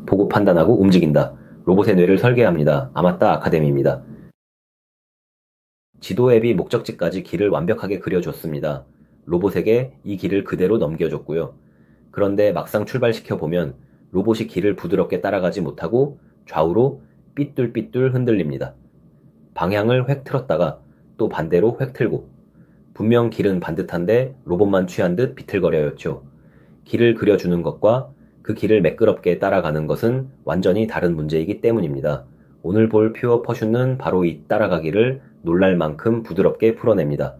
보고 판단하고 움직인다. 로봇의 뇌를 설계합니다. 아마따 아카데미입니다. 지도 앱이 목적지까지 길을 완벽하게 그려줬습니다. 로봇에게 이 길을 그대로 넘겨줬고요. 그런데 막상 출발시켜 보면 로봇이 길을 부드럽게 따라가지 못하고 좌우로 삐뚤삐뚤 흔들립니다. 방향을 획 틀었다가 또 반대로 획 틀고, 분명 길은 반듯한데 로봇만 취한 듯 비틀거려였죠. 길을 그려주는 것과 그 길을 매끄럽게 따라가는 것은 완전히 다른 문제이기 때문입니다. 오늘 볼 퓨어 퍼슛은 바로 이 따라가기를 놀랄 만큼 부드럽게 풀어냅니다.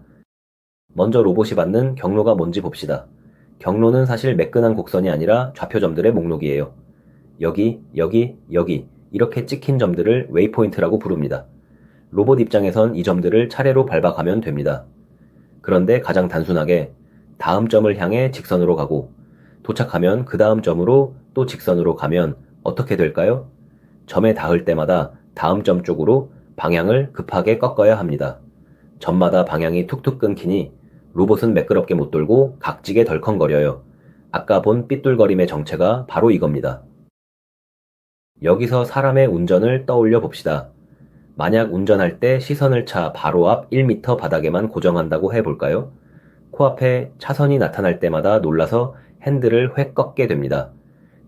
먼저 로봇이 받는 경로가 뭔지 봅시다. 경로는 사실 매끈한 곡선이 아니라 좌표점들의 목록이에요. 여기, 여기, 여기 이렇게 찍힌 점들을 웨이포인트라고 부릅니다. 로봇 입장에선 이 점들을 차례로 밟아가면 됩니다. 그런데 가장 단순하게 다음 점을 향해 직선으로 가고 도착하면 그 다음 점으로 또 직선으로 가면 어떻게 될까요? 점에 닿을 때마다 다음 점 쪽으로 방향을 급하게 꺾어야 합니다. 점마다 방향이 툭툭 끊기니 로봇은 매끄럽게 못 돌고 각지게 덜컹거려요. 아까 본 삐뚤거림의 정체가 바로 이겁니다. 여기서 사람의 운전을 떠올려 봅시다. 만약 운전할 때 시선을 차 바로 앞 1m 바닥에만 고정한다고 해볼까요? 코앞에 차선이 나타날 때마다 놀라서 핸들을 획 꺾게 됩니다.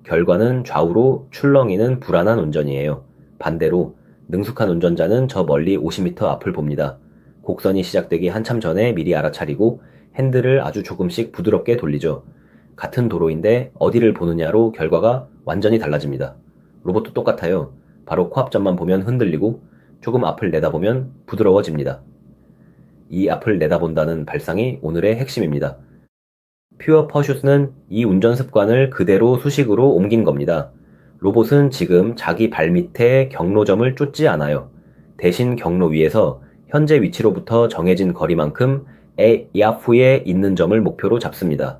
결과는 좌우로 출렁이는 불안한 운전이에요. 반대로 능숙한 운전자는 저 멀리 50m 앞을 봅니다. 곡선이 시작되기 한참 전에 미리 알아차리고 핸들을 아주 조금씩 부드럽게 돌리죠. 같은 도로인데 어디를 보느냐로 결과가 완전히 달라집니다. 로봇도 똑같아요. 바로 코앞점만 보면 흔들리고 조금 앞을 내다보면 부드러워집니다. 이 앞을 내다본다는 발상이 오늘의 핵심입니다. 퓨어 퍼슛은 이 운전 습관을 그대로 수식으로 옮긴 겁니다. 로봇은 지금 자기 발밑에 경로점을 쫓지 않아요. 대신 경로 위에서 현재 위치로부터 정해진 거리만큼 앞후에 있는 점을 목표로 잡습니다.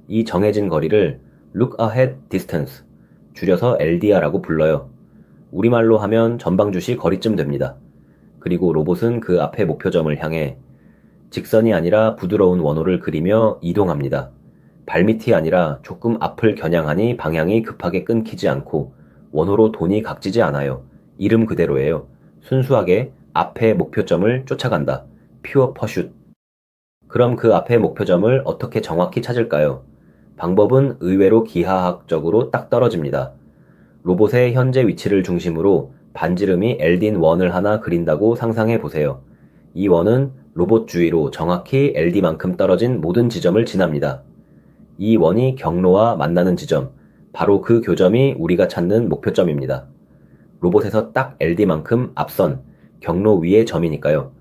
이 정해진 거리를 Look Ahead Distance, 줄여서 LDR라고 불러요. 우리말로 하면 전방주시 거리쯤 됩니다. 그리고 로봇은 그 앞에 목표점을 향해 직선이 아니라 부드러운 원호를 그리며 이동합니다. 발밑이 아니라 조금 앞을 겨냥하니 방향이 급하게 끊기지 않고 원호로 돈이 각지지 않아요. 이름 그대로예요. 순수하게 앞의 목표점을 쫓아간다. 퓨어 퍼슛. 그럼 그 앞의 목표점을 어떻게 정확히 찾을까요? 방법은 의외로 기하학적으로 딱 떨어집니다. 로봇의 현재 위치를 중심으로 반지름이 LD인 원을 하나 그린다고 상상해 보세요. 이 원은 로봇 주위로 정확히 LD만큼 떨어진 모든 지점을 지납니다. 이 원이 경로와 만나는 지점, 바로 그 교점이 우리가 찾는 목표점입니다. 로봇에서 딱 LD만큼 앞선 경로 위의 점이니까요.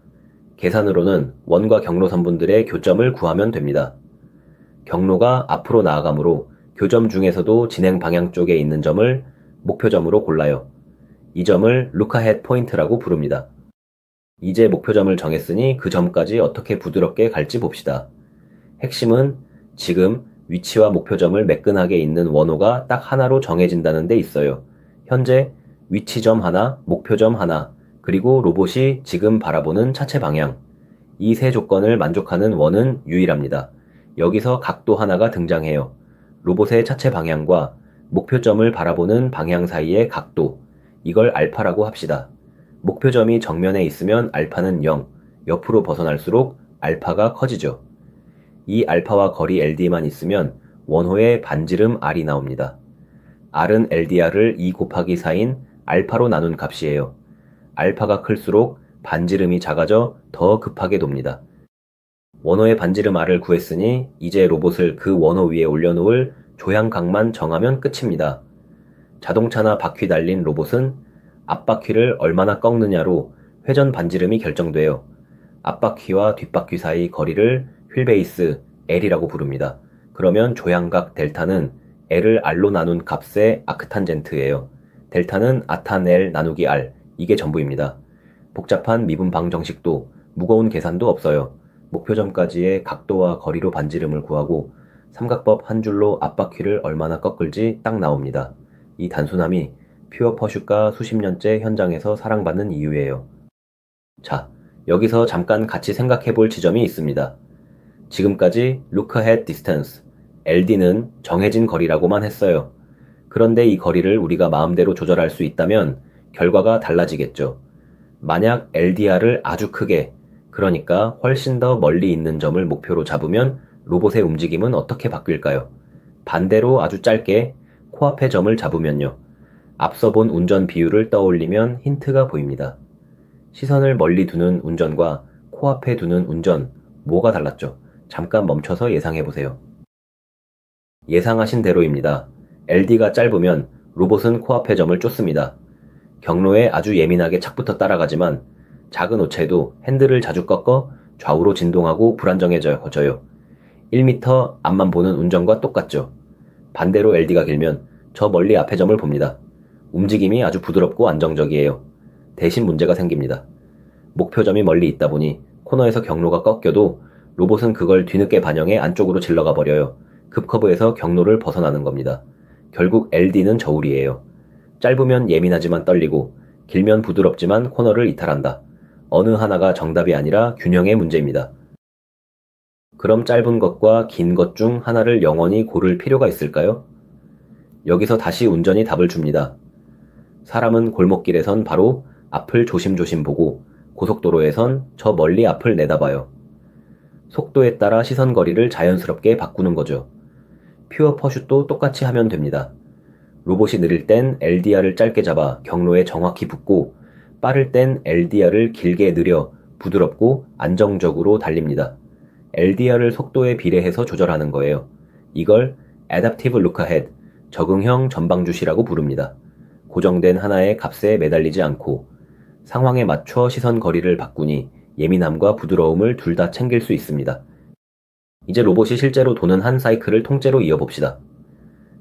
계산으로는 원과 경로선분들의 교점을 구하면 됩니다. 경로가 앞으로 나아가므로 교점 중에서도 진행 방향 쪽에 있는 점을 목표점으로 골라요. 이 점을 Look Ahead 포인트라고 부릅니다. 이제 목표점을 정했으니 그 점까지 어떻게 부드럽게 갈지 봅시다. 핵심은 지금 위치와 목표점을 매끈하게 잇는 원호가 딱 하나로 정해진다는 데 있어요. 현재 위치점 하나, 목표점 하나, 그리고 로봇이 지금 바라보는 차체 방향. 이 세 조건을 만족하는 원은 유일합니다. 여기서 각도 하나가 등장해요. 로봇의 차체 방향과 목표점을 바라보는 방향 사이의 각도. 이걸 알파라고 합시다. 목표점이 정면에 있으면 알파는 0, 옆으로 벗어날수록 알파가 커지죠. 이 알파와 거리 LD만 있으면 원호의 반지름 R이 나옵니다. R은 LDR을 2 곱하기 4인 알파로 나눈 값이에요. 알파가 클수록 반지름이 작아져 더 급하게 돕니다. 원호의 반지름 R을 구했으니 이제 로봇을 그 원호 위에 올려놓을 조향각만 정하면 끝입니다. 자동차나 바퀴 달린 로봇은 앞바퀴를 얼마나 꺾느냐로 회전 반지름이 결정돼요. 앞바퀴와 뒷바퀴 사이 거리를 휠베이스 L이라고 부릅니다. 그러면 조향각 델타는 L을 R로 나눈 값의 아크탄젠트예요. 델타는 아탄 L 나누기 R, 이게 전부입니다. 복잡한 미분 방정식도 무거운 계산도 없어요. 목표점까지의 각도와 거리로 반지름을 구하고 삼각법 한 줄로 앞바퀴를 얼마나 꺾을지 딱 나옵니다. 이 단순함이 퓨어 퍼슛가 수십 년째 현장에서 사랑받는 이유예요. 자, 여기서 잠깐 같이 생각해 볼 지점이 있습니다. 지금까지 Look Ahead Distance, LD는 정해진 거리라고만 했어요. 그런데 이 거리를 우리가 마음대로 조절할 수 있다면 결과가 달라지겠죠. 만약 LDR을 아주 크게, 그러니까 훨씬 더 멀리 있는 점을 목표로 잡으면 로봇의 움직임은 어떻게 바뀔까요? 반대로 아주 짧게 코앞의 점을 잡으면요. 앞서 본 운전 비율을 떠올리면 힌트가 보입니다. 시선을 멀리 두는 운전과 코앞에 두는 운전, 뭐가 달랐죠? 잠깐 멈춰서 예상해 보세요. 예상하신 대로입니다. LD가 짧으면 로봇은 코앞의 점을 쫓습니다. 경로에 아주 예민하게 착붙어 따라가지만 작은 오체도 핸들을 자주 꺾어 좌우로 진동하고 불안정해져요. 1m 앞만 보는 운전과 똑같죠. 반대로 LD가 길면 저 멀리 앞의 점을 봅니다. 움직임이 아주 부드럽고 안정적이에요. 대신 문제가 생깁니다. 목표점이 멀리 있다 보니 코너에서 경로가 꺾여도 로봇은 그걸 뒤늦게 반영해 안쪽으로 질러가 버려요. 급커브에서 경로를 벗어나는 겁니다. 결국 LD는 저울이에요. 짧으면 예민하지만 떨리고 길면 부드럽지만 코너를 이탈한다. 어느 하나가 정답이 아니라 균형의 문제입니다. 그럼 짧은 것과 긴 것 중 하나를 영원히 고를 필요가 있을까요? 여기서 다시 운전이 답을 줍니다. 사람은 골목길에선 바로 앞을 조심조심 보고 고속도로에선 저 멀리 앞을 내다봐요. 속도에 따라 시선 거리를 자연스럽게 바꾸는 거죠. 퓨어 퍼슛도 똑같이 하면 됩니다. 로봇이 느릴 땐 LDR을 짧게 잡아 경로에 정확히 붙고 빠를 땐 LDR을 길게 느려 부드럽고 안정적으로 달립니다. LDR을 속도에 비례해서 조절하는 거예요. 이걸 Adaptive Look Ahead, 적응형 전방주시라고 부릅니다. 고정된 하나의 값에 매달리지 않고 상황에 맞춰 시선 거리를 바꾸니 예민함과 부드러움을 둘 다 챙길 수 있습니다. 이제 로봇이 실제로 도는 한 사이클을 통째로 이어봅시다.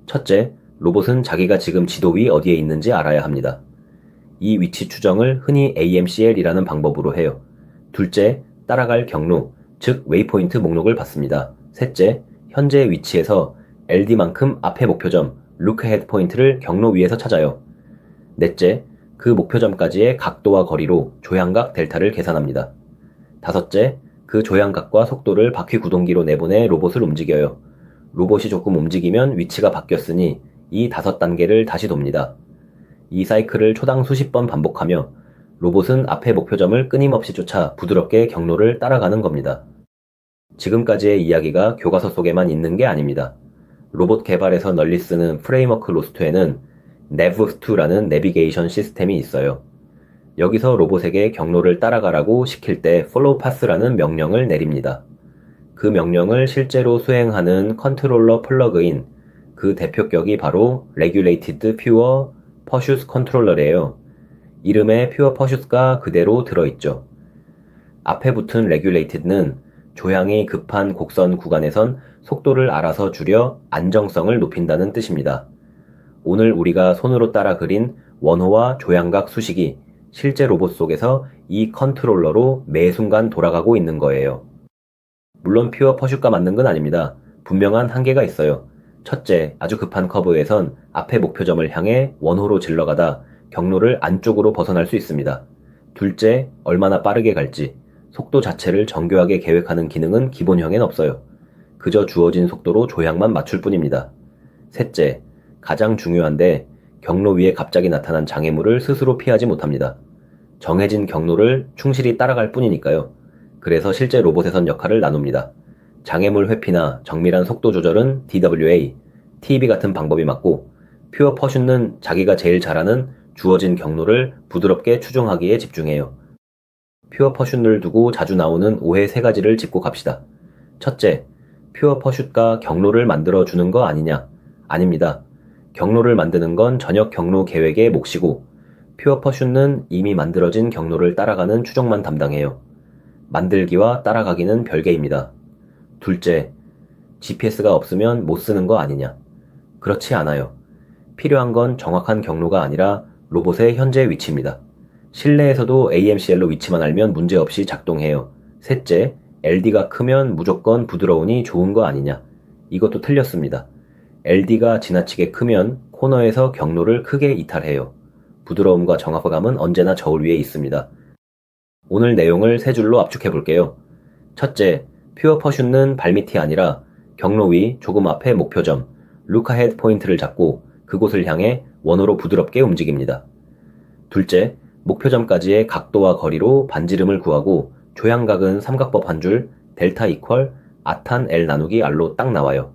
첫째, 로봇은 자기가 지금 지도 위 어디에 있는지 알아야 합니다. 이 위치 추정을 흔히 AMCL이라는 방법으로 해요. 둘째, 따라갈 경로, 즉 웨이포인트 목록을 받습니다. 셋째, 현재 위치에서 LD만큼 앞의 목표점, Look Ahead 포인트를 경로 위에서 찾아요. 넷째, 그 목표점까지의 각도와 거리로 조향각 델타를 계산합니다. 다섯째, 그 조향각과 속도를 바퀴 구동기로 내보내 로봇을 움직여요. 로봇이 조금 움직이면 위치가 바뀌었으니 이 5단계를 다시 돕니다. 이 사이클을 초당 수십 번 반복하며 로봇은 앞의 목표점을 끊임없이 쫓아 부드럽게 경로를 따라가는 겁니다. 지금까지의 이야기가 교과서 속에만 있는 게 아닙니다. 로봇 개발에서 널리 쓰는 프레임워크 로스트에는 NAV2라는 내비게이션 시스템이 있어요. 여기서 로봇에게 경로를 따라가라고 시킬 때 Follow Path라는 명령을 내립니다. 그 명령을 실제로 수행하는 컨트롤러 플러그인, 그 대표격이 바로 Regulated Pure Pursuit Controller예요. 이름에 Pure Pursuit가 그대로 들어있죠. 앞에 붙은 Regulated는 조향이 급한 곡선 구간에선 속도를 알아서 줄여 안정성을 높인다는 뜻입니다. 오늘 우리가 손으로 따라 그린 원호와 조향각 수식이 실제 로봇 속에서 이 컨트롤러로 매 순간 돌아가고 있는 거예요. 물론 퓨어 퍼슛과 맞는 건 아닙니다. 분명한 한계가 있어요. 첫째, 아주 급한 커브에선 앞의 목표점을 향해 원호로 질러가다 경로를 안쪽으로 벗어날 수 있습니다. 둘째, 얼마나 빠르게 갈지, 속도 자체를 정교하게 계획하는 기능은 기본형엔 없어요. 그저 주어진 속도로 조향만 맞출 뿐입니다. 셋째, 가장 중요한데 경로 위에 갑자기 나타난 장애물을 스스로 피하지 못합니다. 정해진 경로를 충실히 따라갈 뿐이니까요. 그래서 실제 로봇에선 역할을 나눕니다. 장애물 회피나 정밀한 속도 조절은 DWA, TB 같은 방법이 맞고 퓨어 퍼슛는 자기가 제일 잘하는 주어진 경로를 부드럽게 추종하기에 집중해요. 퓨어 퍼슛을 두고 자주 나오는 오해 3가지를 짚고 갑시다. 첫째, 퓨어 퍼슛과 경로를 만들어 주는 거 아니냐? 아닙니다. 경로를 만드는 건 전역 경로 계획의 몫이고 퓨어 퍼슛은 이미 만들어진 경로를 따라가는 추종만 담당해요. 만들기와 따라가기는 별개입니다. 둘째, GPS가 없으면 못 쓰는 거 아니냐? 그렇지 않아요. 필요한 건 정확한 경로가 아니라 로봇의 현재 위치입니다. 실내에서도 AMCL로 위치만 알면 문제없이 작동해요. 셋째, LD가 크면 무조건 부드러우니 좋은 거 아니냐? 이것도 틀렸습니다. LD가 지나치게 크면 코너에서 경로를 크게 이탈해요. 부드러움과 정확감은 언제나 저울 위에 있습니다. 오늘 내용을 3줄로 압축해 볼게요. 첫째, 퓨어 퍼슛은 발밑이 아니라 경로 위 조금 앞의 목표점, Look Ahead 포인트를 잡고 그곳을 향해 원호로 부드럽게 움직입니다. 둘째, 목표점까지의 각도와 거리로 반지름을 구하고 조향각은 삼각법 한 줄, 델타 이퀄 아탄 L 나누기 R로 딱 나와요.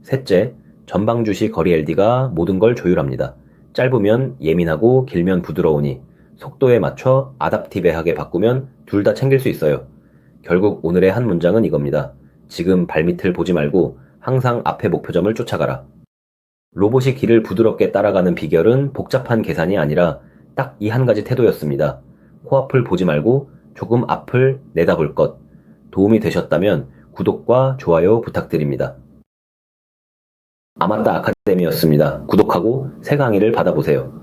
셋째, 전방주시 거리 LD가 모든 걸 조율합니다. 짧으면 예민하고 길면 부드러우니 속도에 맞춰 아답티베하게 바꾸면 둘 다 챙길 수 있어요. 결국 오늘의 한 문장은 이겁니다. 지금 발밑을 보지 말고 항상 앞의 목표점을 쫓아가라. 로봇이 길을 부드럽게 따라가는 비결은 복잡한 계산이 아니라 딱 이 한 가지 태도였습니다. 코앞을 보지 말고 조금 앞을 내다볼 것. 도움이 되셨다면 구독과 좋아요 부탁드립니다. 아마따 아카데미였습니다. 구독하고 새 강의를 받아보세요.